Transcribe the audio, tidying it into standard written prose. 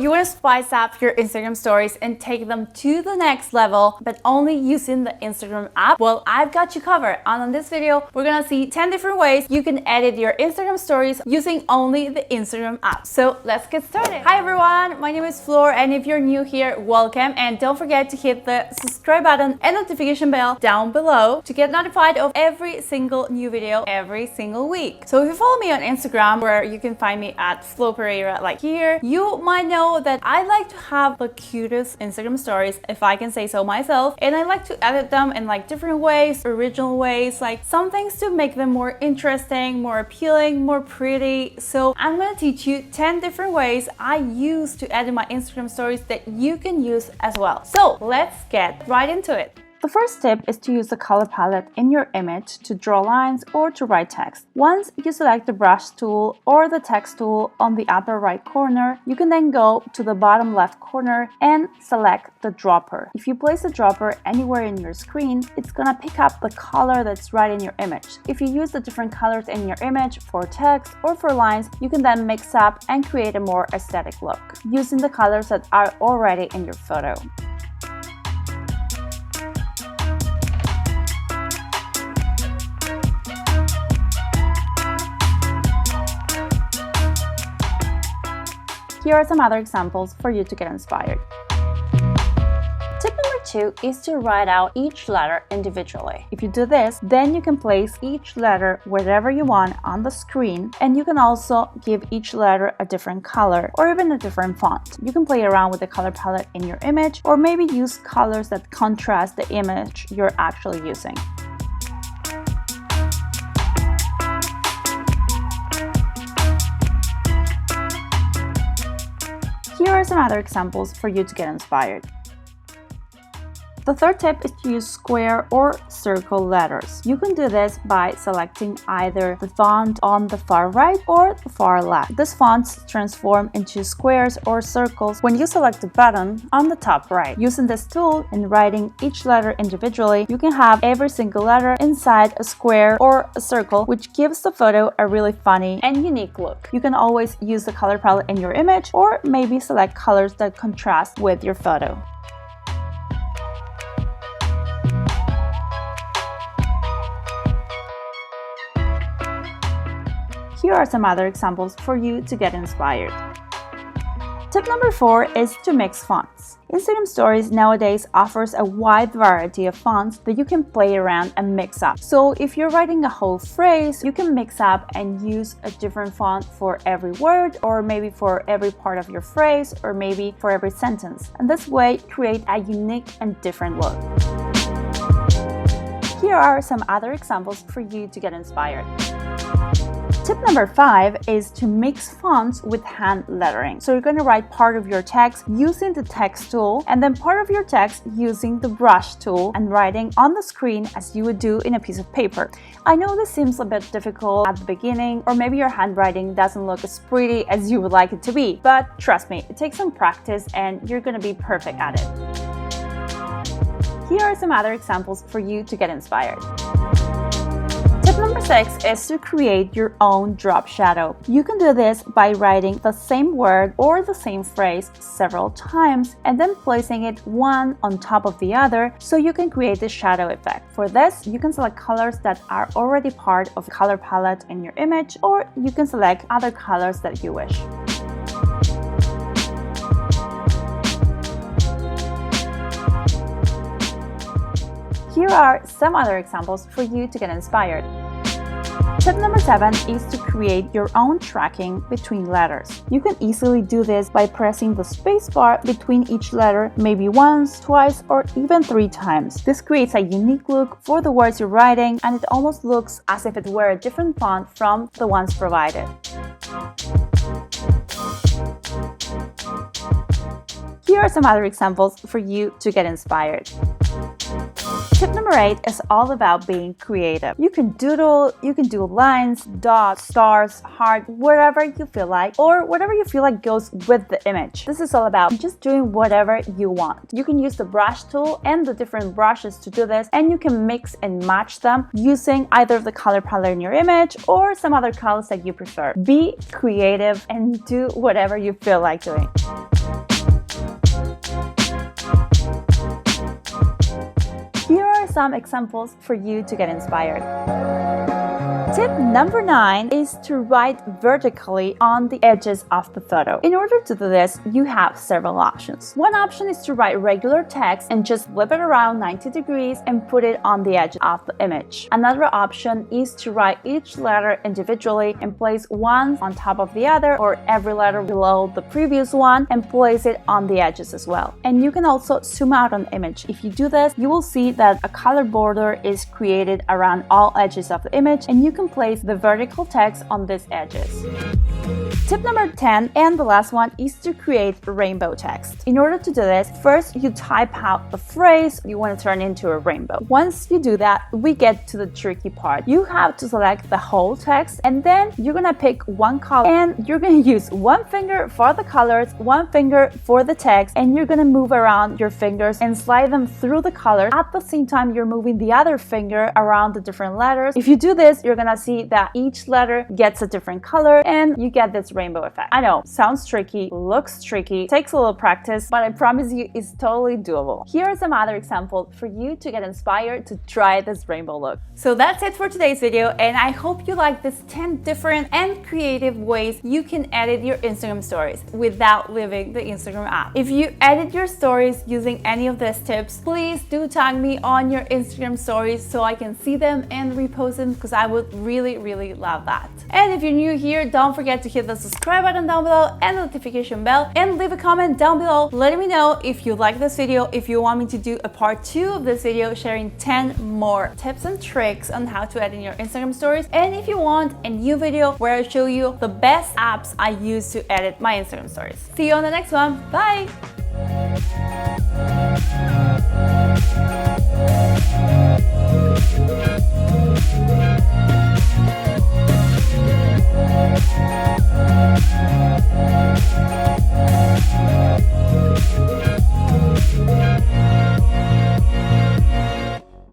You want to spice up your Instagram stories and take them to the next level, but only using the Instagram app? Well, I've got you covered. And on this video, we're gonna see 10 different ways you can edit your Instagram stories using only the Instagram app. So let's get started. Hi everyone, my name is Flor, and if you're new here, welcome. And don't forget to hit the subscribe button and notification bell down below to get notified of every single new video every single week. So if you follow me on Instagram, where you can find me at Pereira, like here, you might know that I like to have the cutest Instagram stories, if I can say so myself, and I like to edit them in like different ways, original ways, like some things to make them more interesting, more appealing, more pretty. So I'm gonna teach you 10 different ways I use to edit my Instagram stories that you can use as well. So let's get right into it. The first tip is to use the color palette in your image to draw lines or to write text. Once you select the brush tool or the text tool on the upper right corner, you can then go to the bottom left corner and select the dropper. If you place the dropper anywhere in your screen, it's gonna pick up the color that's right in your image. If you use the different colors in your image for text or for lines, you can then mix up and create a more aesthetic look using the colors that are already in your photo. Here are some other examples for you to get inspired. Tip number 2 is to write out each letter individually. If you do this, then you can place each letter wherever you want on the screen, and you can also give each letter a different color or even a different font. You can play around with the color palette in your image, or maybe use colors that contrast the image you're actually using. Here are some other examples for you to get inspired. The third tip is to use square or circle letters. You can do this by selecting either the font on the far right or the far left. These fonts transform into squares or circles when you select the button on the top right. Using this tool and writing each letter individually, you can have every single letter inside a square or a circle, which gives the photo a really funny and unique look. You can always use the color palette in your image, or maybe select colors that contrast with your photo. Here are some other examples for you to get inspired. Tip number 4 is to mix fonts. Instagram Stories nowadays offers a wide variety of fonts that you can play around and mix up. So if you're writing a whole phrase, you can mix up and use a different font for every word, or maybe for every part of your phrase, or maybe for every sentence. And this way, create a unique and different look. Here are some other examples for you to get inspired. Tip number 5 is to mix fonts with hand lettering. So you're going to write part of your text using the text tool, and then part of your text using the brush tool, and writing on the screen as you would do in a piece of paper. I know this seems a bit difficult at the beginning, or maybe your handwriting doesn't look as pretty as you would like it to be, but trust me, it takes some practice and you're going to be perfect at it. Here are some other examples for you to get inspired. Tip number 6 is to create your own drop shadow. You can do this by writing the same word or the same phrase several times and then placing it one on top of the other, so you can create the shadow effect. For this, you can select colors that are already part of the color palette in your image, or you can select other colors that you wish. Here are some other examples for you to get inspired. Tip number 7 is to create your own tracking between letters. You can easily do this by pressing the space bar between each letter, maybe once, twice, or even 3 times. This creates a unique look for the words you're writing, and it almost looks as if it were a different font from the ones provided. Here are some other examples for you to get inspired. Tip number number 8 is all about being creative. You can doodle, you can do lines, dots, stars, heart, whatever you feel like, or whatever you feel like goes with the image. This is all about just doing whatever you want. You can use the brush tool and the different brushes to do this, and you can mix and match them using either the color palette in your image or some other colors that you prefer. Be creative and do whatever you feel like doing. Here are some examples for you to get inspired. Tip number 9 is to write vertically on the edges of the photo. In order to do this, you have several options. One option is to write regular text and just flip it around 90 degrees and put it on the edge of the image. Another option is to write each letter individually and place one on top of the other, or every letter below the previous one, and place it on the edges as well. And you can also zoom out on the image. If you do this, you will see that a color border is created around all edges of the image, and you can place the vertical text on these edges. Tip number 10 and the last one is to create rainbow text. In order to do this, first you type out the phrase you want to turn into a rainbow. Once you do that, we get to the tricky part. You have to select the whole text, and then you're gonna pick one color, and you're gonna use one finger for the colors, one finger for the text, and you're gonna move around your fingers and slide them through the colors. At the same time, you're moving the other finger around the different letters. If you do this, you're gonna see that each letter gets a different color and you get this rainbow effect. I know, sounds tricky, looks tricky, takes a little practice, but I promise you it's totally doable. Here are some other examples for you to get inspired to try this rainbow look. So that's it for today's video, and I hope you like this 10 different and creative ways you can edit your Instagram stories without leaving the Instagram app. If you edit your stories using any of these tips, please do tag me on your Instagram stories so I can see them and repost them, because I would really love that. And if you're new here, don't forget to hit the subscribe button down below and the notification bell, and leave a comment down below letting me know if you like this video, if you want me to do a part 2 of this video sharing 10 more tips and tricks on how to edit your Instagram stories, and if you want a new video where I show you the best apps I use to edit my Instagram stories. See you on the next one. Bye!